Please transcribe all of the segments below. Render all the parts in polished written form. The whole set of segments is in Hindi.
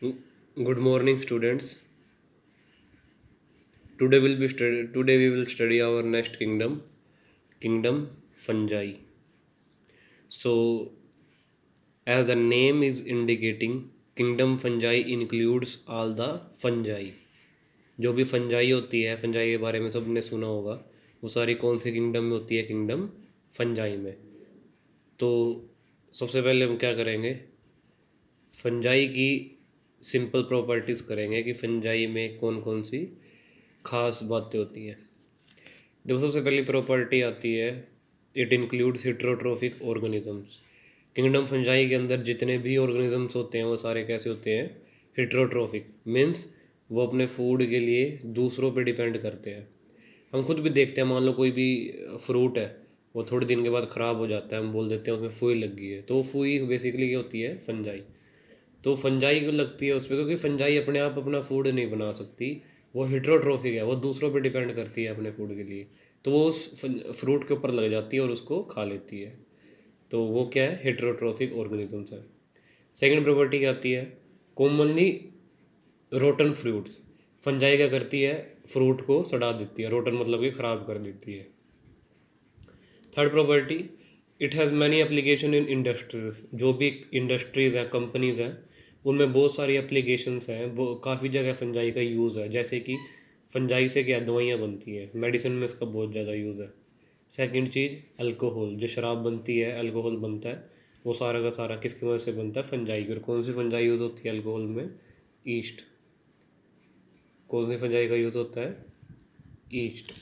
Good morning, students. Today we will study our next kingdom fungi. So, as the name is indicating, kingdom fungi includes all the fungi. जो भी फंजाई होती है, फंजाई के बारे में सबने सुना होगा, वो सारी कौन सी किंगडम में होती है? किंगडम फंजाई में। तो सबसे पहले हम क्या करेंगे, फंजाई की सिंपल प्रॉपर्टीज़ करेंगे कि फंजाई में कौन कौन सी खास बातें होती हैं। देखो, सबसे पहली प्रॉपर्टी आती है, it includes heterotrophic organisms. Kingdom fungi के अंदर जितने भी ऑर्गेनिजम्स होते हैं वो सारे कैसे होते हैं? हेट्रोट्रोफिक मीन्स वो अपने फूड के लिए दूसरों पे डिपेंड करते हैं। हम खुद भी देखते हैं, मान लो कोई भी फ्रूट है, वो थोड़े दिन के बाद ख़राब हो जाता है, हम बोल देते हैं उसमें फुई लग गई है, तो वो फुई बेसिकली क्या होती है? फंजाई। तो फंजाई क्यों लगती है उस पर? क्योंकि फंजाई अपने आप अपना फूड नहीं बना सकती, वो हेट्रोट्रोफिक है, वो दूसरों पे डिपेंड करती है अपने फूड के लिए। तो वो उस फ्रूट के ऊपर लग जाती है और उसको खा लेती है। तो वो क्या है? हेट्रोट्रोफिक ऑर्गेनिजम्स है। सेकेंड प्रॉपर्टी क्या आती है? Commonly rotten fruits. फंजाई क्या करती है? फ्रूट को सड़ा देती है, रोटन मतलब कि ख़राब कर देती है। Third property, it has many application in industries. जो भी इंडस्ट्रीज़ हैं, कंपनीज़ हैं, उनमें बहुत सारी एप्लीकेशंस हैं, वो काफ़ी जगह फंजाई का यूज़ है। जैसे कि फंजाई से क्या दवाइयाँ बनती हैं, मेडिसिन में इसका बहुत ज़्यादा यूज़ है। सेकंड चीज़, अल्कोहल। जो शराब बनती है, अल्कोहल बनता है, वो सारा का सारा किसकी वजह से बनता है? फंजाई की। और कौन सी फंजाई यूज़ होती है अल्कोहल में? ईस्ट। कौन सी फंजाई का यूज़ होता है? ईस्ट।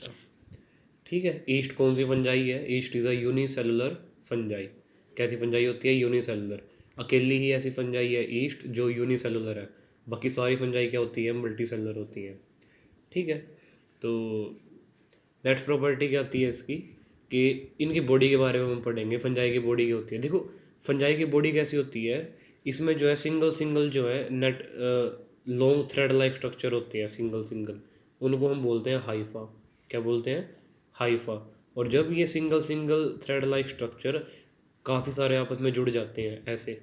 ठीक है, ईस्ट कौन सी फंजाई है? East is a unicellular fungi. कैसी फंजाई होती है? यूनिसेलुलर। अकेली ही ऐसी फंजाई है ईस्ट जो यूनिसेलुलर है। बाकी सारी फंजाई क्या होती है? मल्टी सेलुलर होती है। ठीक है। तो नेक्स्ट प्रॉपर्टी क्या आती है इसकी, कि इनकी बॉडी के बारे में हम पढ़ेंगे। फंजाई की बॉडी क्या होती है? देखो, फंजाई की बॉडी कैसी होती है, इसमें जो है सिंगल सिंगल जो है net long thread like structure होते हैं, सिंगल सिंगल। उनको हम बोलते हैं हाइफा। क्या बोलते हैं? हाइफा। और जब ये single single thread like structure काफ़ी सारे आपस में जुड़ जाते हैं, ऐसे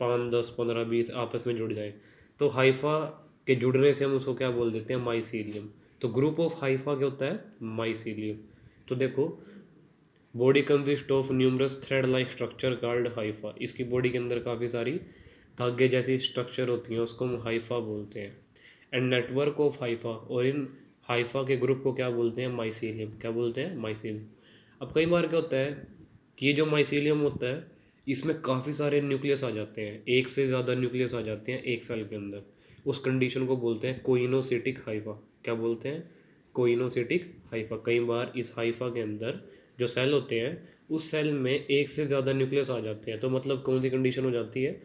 5, 10, 15, 20 आपस में जुड़ जाए, तो हाइफा के जुड़ने से हम उसको क्या बोल देते हैं? माइसीलियम। तो ग्रुप ऑफ हाइफा क्या होता है? माइसीलियम। तो देखो, body consist of numerous thread like structure called Haifa. इसकी बॉडी के अंदर काफ़ी सारी धागे जैसी स्ट्रक्चर होती हैं, उसको हम हाइफा बोलते हैं। एंड नेटवर्क ऑफ हाइफा, और इन हाइफा के ग्रुप को क्या बोलते हैं? माइसीलियम। क्या बोलते हैं? माइसीलियम। अब कई बार क्या होता है कि ये जो माइसीलियम होता है, इसमें काफ़ी सारे न्यूक्लियस आ जाते हैं, एक से ज़्यादा न्यूक्लियस आ जाते हैं एक सेल के अंदर। उस कंडीशन को बोलते हैं कोइनोसिटिक हाइफा। क्या बोलते हैं? कोइनोसिटिक हाइफा। कई बार इस हाइफा के अंदर जो सेल होते हैं, उस सेल में एक से ज़्यादा न्यूक्लियस आ जाते हैं, तो मतलब कौन सी कंडीशन हो जाती है?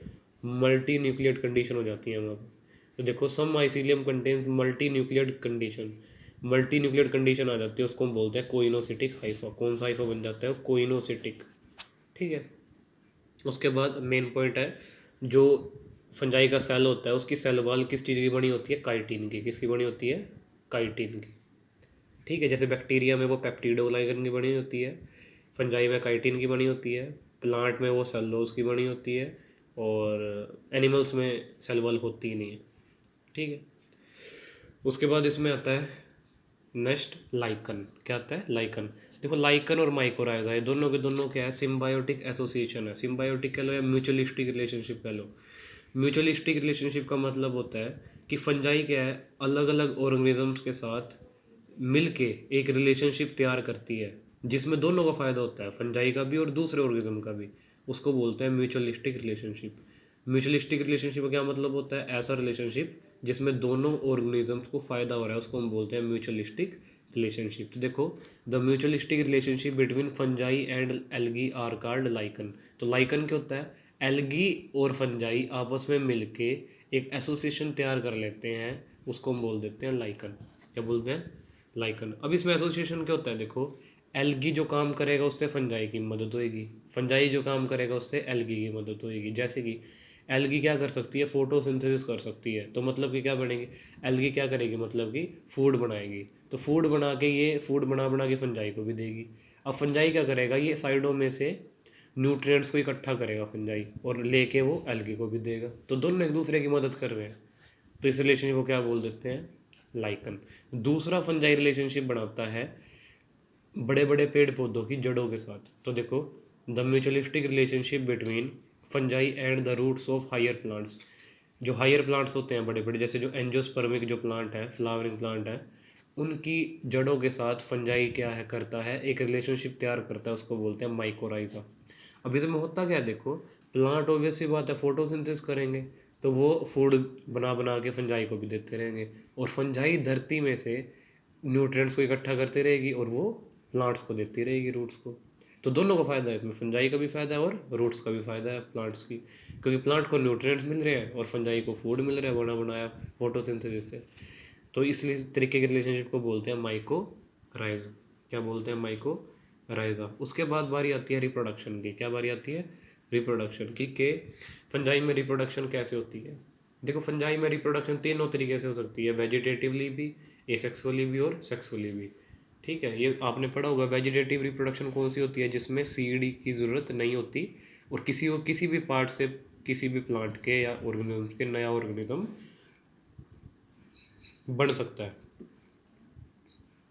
मल्टी न्यूक्लियट कंडीशन हो जाती है वहाँ पर। तो देखो, some mycelium contains multi nucleate condition. Multi nucleate condition आ जाती है, उसको हम बोलते हैं कोइनोसिटिक हाइफा। कौन सा हाइफा बन जाता है? कोइनोसिटिक। ठीक है। उसके बाद मेन पॉइंट है, जो फंजाई का सेल होता है, उसकी सेल वॉल किस चीज़ की बनी होती है? काइटिन की। किसकी बनी होती है? काइटिन की। ठीक है। जैसे बैक्टीरिया में वो पेप्टिडोग्लाइकन की बनी होती है, फंजाई में काइटिन की बनी होती है, प्लांट में वो सेलुलोज की बनी होती है, और एनिमल्स में सेल वॉल होती ही नहीं है। ठीक है। उसके बाद इसमें आता है नेक्स्ट लाइकन। क्या आता है? लाइकन। देखो, लाइकन और माइकोराइजा, ये दोनों के दोनों क्या है? सिम्बायोटिक एसोसिएशन है। सिम्बायोटिक कह लो या म्यूचुअलिस्टिक रिलेशनशिप कह लो। म्यूचुअलिस्टिक रिलेशनशिप का मतलब होता है कि फंजाई क्या है, अलग अलग ऑर्गेनिजम्स के साथ मिलके एक रिलेशनशिप तैयार करती है, जिसमें दोनों का फ़ायदा होता है, फंजाई का भी और दूसरे ऑर्गेनिज्म का भी। उसको बोलते हैं म्यूचुअलिस्टिक रिलेशनशिप। म्यूचुअलिस्टिक रिलेशनशिप का क्या मतलब होता है? ऐसा रिलेशनशिप जिसमें दोनों ऑर्गेनिजम्स को फ़ायदा हो रहा है, उसको हम बोलते हैं म्यूचुअलिस्टिक रिलेशनशिप। तो देखो, the mutualistic relationship between fungi and algae are called lichen. तो लाइकन क्या होता है? एल्गी और फंजाई आपस में मिलके एक एसोसिएशन तैयार कर लेते हैं, उसको हम बोल देते हैं लाइकन। क्या बोलते हैं? लाइकन। अब इसमें एसोसिएशन क्या होता है? देखो, एल्गी जो काम करेगा उससे फंजाई की मदद होएगी, फंजाई जो काम करेगा उससे एल्गी की मदद होएगी। जैसे कि एल्गी क्या कर सकती है? फोटोसिंथेसिस कर सकती है, तो मतलब कि क्या बनेगी? एल्गी क्या करेगी? मतलब कि फूड बनाएगी। तो फूड बना के ये फूड बना बना के फंजाई को भी देगी। अब फंजाई क्या करेगा? ये साइडों में से न्यूट्रिएंट्स को इकट्ठा करेगा फंजाई और लेके वो एल्गी को भी देगा, तो दोनों एक दूसरे की मदद कर रहे हैं, तो इस रिलेशनशिप को क्या बोल देते हैं, लाइकन। दूसरा फंजाई रिलेशनशिप बनाता है बड़े बड़े पेड़ पौधों की जड़ों के साथ। तो देखो, the mutualistic relationship between fungi and the roots of higher plants. जो हायर प्लांट्स होते हैं बड़े बड़े, जैसे जो एंजियोस्पर्मिक जो प्लांट है, फ्लावरिंग प्लांट है, उनकी जड़ों के साथ फंजाई क्या है करता है, एक रिलेशनशिप तैयार करता है, उसको बोलते हैं माइकोराइजा। अब इसमें होता क्या है, देखो प्लांट ऑब्वियस सी बात है फोटोसिंथेसिस करेंगे, तो वो फूड बना बना के फंजाई को भी देते रहेंगे, और फंजाई धरती में से न्यूट्रिएंट्स को इकट्ठा करती रहेगी और वो प्लांट्स को देती रहेगी, रूट्स को। तो दोनों को फ़ायदा है इसमें, फंजाई का भी फ़ायदा है और रूट्स का भी फ़ायदा है प्लांट्स की, क्योंकि प्लांट को न्यूट्रिएंट्स मिल रहे हैं और फंजाई को फूड मिल रहा है बना बनाया फोटोसिंथेसिस से। तो इसलिए तरीके के रिलेशनशिप को बोलते हैं माइको राइज। क्या बोलते हैं, माइको राइजा। उसके बाद बारी आती है रिप्रोडक्शन की। क्या बारी आती है, रिप्रोडक्शन की, के फंजाई में रिप्रोडक्शन कैसे होती है। देखो फंजाई में रिप्रोडक्शन तीनों तरीके से हो सकती है, वेजिटेटिवली भी, एसेक्सुअली भी और सेक्सुअली भी। ठीक है, ये आपने पढ़ा होगा। वेजिटेटिव रिप्रोडक्शन कौन सी होती है, जिसमें सीड की ज़रूरत नहीं होती और किसी भी पार्ट से किसी भी प्लांट के या ऑर्गेनिज्म के नया ऑर्गेनिज्म बन सकता है।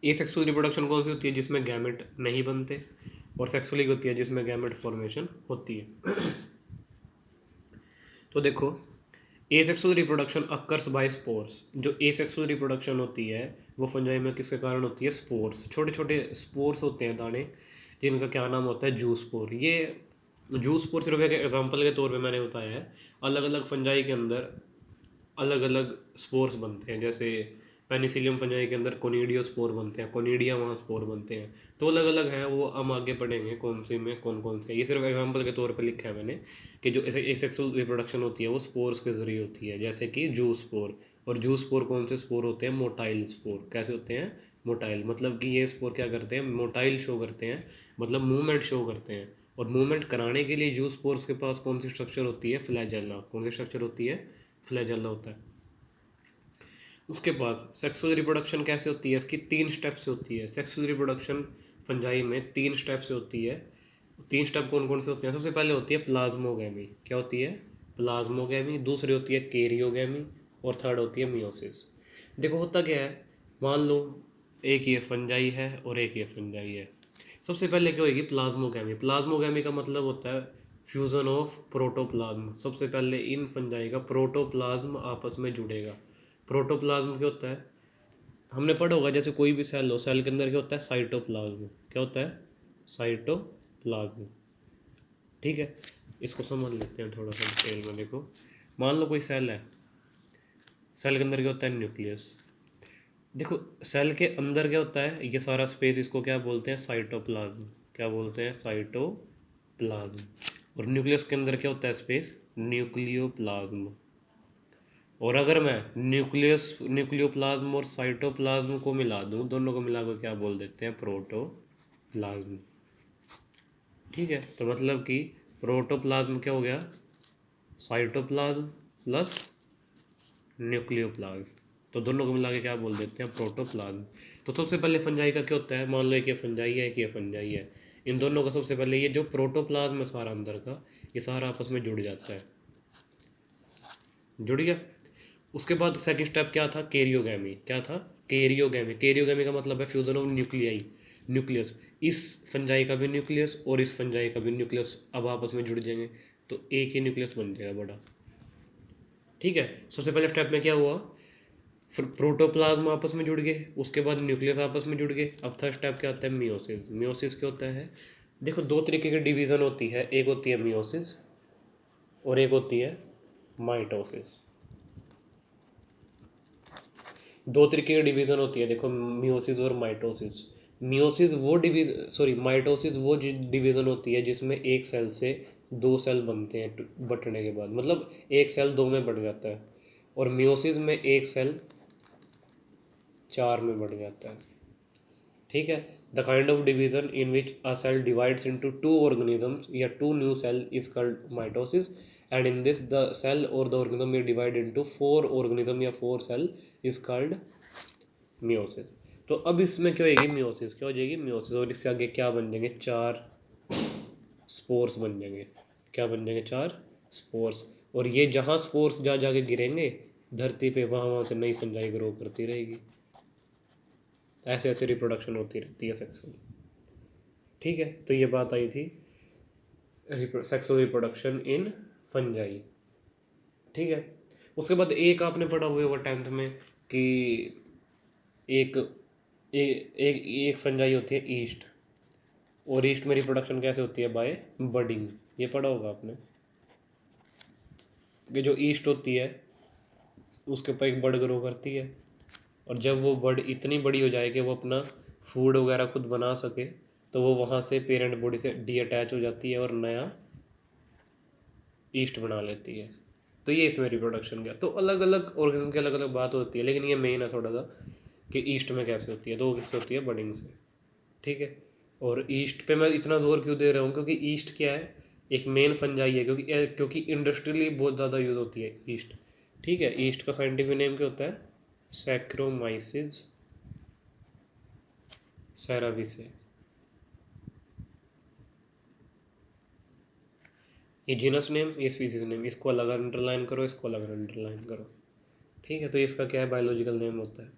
एसेक्सुअल रिप्रोडक्शन कौन सी होती है, जिसमें गैमेट नहीं बनते, और सेक्सुअली होती है जिसमें गैमेट फॉर्मेशन होती है। तो देखो, asexual reproduction occurs by spores. जो एसेक्सुअल रिप्रोडक्शन होती है वो फंजाई में किसके कारण होती है, स्पोर्स। छोटे छोटे स्पोर्स होते हैं दाने, जिनका क्या नाम होता है, जू स्पोर। ये जू स्पोर सिर्फ एक एग्जाम्पल के तौर पे मैंने बताया है। अलग अलग फंजाई के अंदर अलग अलग स्पोर्स बनते हैं, जैसे पेनिसिलियम फंजाई के अंदर कोनिडियो स्पोर बनते हैं, कोनिडिया वहाँ स्पोर बनते हैं। तो अलग अलग हैं, वो हम आगे पढ़ेंगे कौन सी में कौन कौन से। ये सिर्फ एग्जांपल के तौर पे लिखा है मैंने कि जो ऐसे एसेक्सुअल रिप्रोडक्शन होती है वो स्पोर्स के जरिए होती है, जैसे कि जू स्पोर। और जू स्पोर कौन से स्पोर होते हैं, मोटाइल स्पोर। कैसे होते हैं, मोटाइल। मतलब कि ये स्पोर क्या करते हैं, मोटाइल शो करते हैं, मतलब मूवमेंट शो करते हैं। और मूवमेंट कराने के लिए जू स्पोर्स के पास कौन सी स्ट्रक्चर होती है, फ्लैजेला। कौन सी स्ट्रक्चर होती है, फ्लैजेला होता है। उसके बाद सेक्सुअल रिप्रोडक्शन कैसे होती है, इसकी 3 स्टेप से होती है। सेक्सुअल रिप्रोडक्शन फंजाई में 3 स्टेप से होती है। 3 स्टेप कौन कौन से होते हैं, सबसे पहले होती है प्लाज्मोगैमी। क्या होती है, प्लाज्मोगैमी। दूसरी होती है कैरियोगैमी, और थर्ड होती है मियोसिस। देखो होता क्या है, मान लो एक ये फंजाई है और एक ये फंजाई है। सबसे पहले क्या होगी, प्लाज्मोगैमी। प्लाज्मोगैमी का मतलब होता है फ्यूज़न ऑफ प्रोटोप्लाज्म। सबसे पहले इन फंजाई का प्रोटोप्लाज्म आपस में जुड़ेगा। प्रोटोप्लाज्म क्या होता है, हमने पढ़ा होगा, जैसे कोई भी सेल हो, सेल के अंदर क्या होता है, साइटोप्लाज्म। क्या होता है, साइटोप्लाज्म। ठीक है, इसको समझ लेते हैं थोड़ा सा डिटेल में। देखो मान लो कोई सेल है, सेल के अंदर क्या होता है, न्यूक्लियस। देखो सेल के अंदर क्या होता है, ये सारा स्पेस, इसको क्या बोलते हैं, साइटोप्लाज्म। क्या बोलते हैं, साइटोप्लाज्म। और न्यूक्लियस के अंदर क्या होता है स्पेस, न्यूक्लियोप्लाज्म। और अगर मैं न्यूक्लियोप्लाज्म और साइटोप्लाज्म को मिला दूं, दोनों को मिलाकर क्या बोल देते हैं, प्रोटोप्लाज्म। ठीक है, तो मतलब कि प्रोटोप्लाज्म क्या हो गया, साइटोप्लाज्म प्लस न्यूक्लियोप्लाज्म। तो दोनों को मिला के क्या बोल देते हैं, प्रोटोप्लाज्म। तो सबसे पहले फंजाई का क्या होता है, मान लो एक ये फंजाई है, एक ये फंजाई है। इन दोनों का सबसे पहले ये जो प्रोटोप्लाज्म है सारा अंदर का, ये सारा आपस में जुड़ जाता है, जुड़ गया। उसके बाद सेकंड स्टेप क्या था, कैरियोगैमी। क्या था, कैरियोगैमी। कैरियोगैमी का मतलब है फ्यूजन ऑफ न्यूक्लियाई, न्यूक्लियस। इस फंजाई का भी न्यूक्लियस और इस फंजाई का भी न्यूक्लियस अब आपस में जुड़ जाएंगे, तो एक ही न्यूक्लियस बन जाएगा बड़ा। ठीक है, सबसे पहले स्टेप में क्या हुआ, फिर प्रोटोप्लाज्म आपस में जुड़ गए, उसके बाद न्यूक्लियस आपस में जुड़ गए। अब थर्ड स्टेप क्या होता है, मियोसिस। मियोसिस क्या होता है, देखो 2 तरीके की डिवीज़न होती है, एक होती है मियोसिस और एक होती है माइटोसिस। 2 तरीके की डिवीज़न होती है, देखो मियोसिस और माइटोसिस। मियोसिस वो डिवीज़न, सॉरी माइटोसिस वो डिवीज़न होती है जिसमें एक सेल से 2 सेल बनते हैं बटने के बाद, मतलब एक सेल 2 में बढ़ जाता है। और मियोसिस में एक सेल 4 में बढ़ जाता है। ठीक है, the kind of division in which a cell divides into 2 organisms या 2 new cell is called mitosis, and in this the cell और द ऑर्गेनिज्म में डिवाइड इनटू 4 ऑर्गेनिज्म या 4 सेल इज कॉल्ड मियोसिस। तो अब इसमें क्या होगी, मियोसिस। क्या हो जाएगी, मियोसिस। और इससे आगे क्या बन जाएंगे, 4 स्पोर्स बन जाएंगे। क्या बन जाएंगे? 4 स्पोर्स। और ये जहाँ स्पोर्स जा जाके गिरेंगे धरती पे, वहाँ वहाँ से नई फंजाई ग्रो करती रहेगी। ऐसे ऐसे रिप्रोडक्शन होती रहती है सेक्सुअल। ठीक है, तो ये बात आई थी सेक्सुअल रिप्रोडक्शन इन फंजाई। ठीक है, उसके बाद एक आपने पढ़ा हुआ होगा 10th में कि एक एक फंजाई होती है ईस्ट, और ईस्ट में रिप्रोडक्शन कैसे होती है? By budding. ये पढ़ा होगा आपने कि जो ईस्ट होती है उसके ऊपर एक बर्ड ग्रो करती है, और जब वो बर्ड इतनी बड़ी हो जाए कि वो अपना फूड वगैरह खुद बना सके, तो वो वहाँ से पेरेंट बॉडी से डी अटैच हो जाती है और नया ईस्ट बना लेती है। तो ये इसमें रिप्रोडक्शन गया। तो अलग अलग ऑर्गेनिज्म की अलग अलग बात होती है, लेकिन ये मेन है थोड़ा सा कि ईस्ट में कैसे होती है। तो वो किससे होती है? बडिंग से। ठीक है, और ईस्ट पे मैं इतना जोर क्यों दे रहा हूँ? क्योंकि ईस्ट क्या है? एक मेन फंजाई है, क्योंकि इंडस्ट्रियली बहुत ज़्यादा यूज़ होती है ईस्ट। ठीक है, ईस्ट का साइंटिफिक नेम क्या होता है? सैक्रोमाइसिस सेराविसे। ये जीनस नेम, ये स्पीसीज नेम, इसको अलग अंडरलाइन करो, इसको अलग अंडरलाइन करो। ठीक है, तो इसका क्या है? बायोलॉजिकल नेम होता है।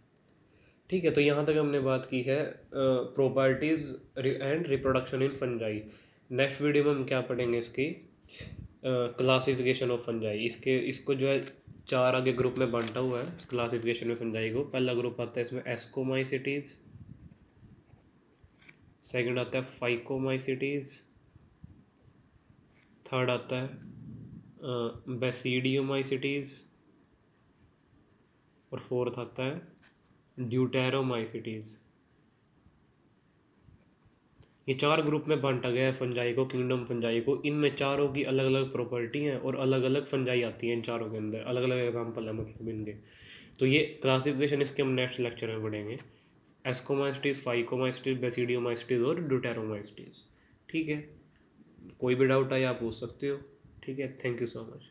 ठीक है, तो यहाँ तक हमने बात की है properties and reproduction in fungi. Next video में हम क्या पढ़ेंगे? इसकी क्लासिफिकेशन ऑफ फंजाई। इसको जो है 4 आगे ग्रुप में बांटा हुआ है क्लासिफिकेशन में फंजाई को। पहला ग्रुप आता है इसमें एस्कोमाइसिटीज़, सेकंड आता है फाइकोमाइसिटीज़, थर्ड आता है बेसिडियोमाइसिटीज़, और फोर्थ आता है ड्यूटेरोमाइसिटीज़। ये 4 ग्रुप में बांटा गया है फंजाई को, किंगडम फंजाई को। इनमें चारों की अलग अलग प्रॉपर्टी हैं और अलग अलग फंजाई आती हैं इन चारों के अंदर, अलग अलग एग्जाम्पल है मतलब इनके। तो ये क्लासिफिकेशन इसके हम नेक्स्ट लेक्चर में पढ़ेंगे। एस्कोमाइस्टीज, फाइकोमाइस्टीज, बेसिडियोमाइस्टीज और ड्यूटेरोमाइस्टीज। ठीक है, कोई भी डाउट आए आप पूछ सकते हो। ठीक है, थैंक यू सो मच।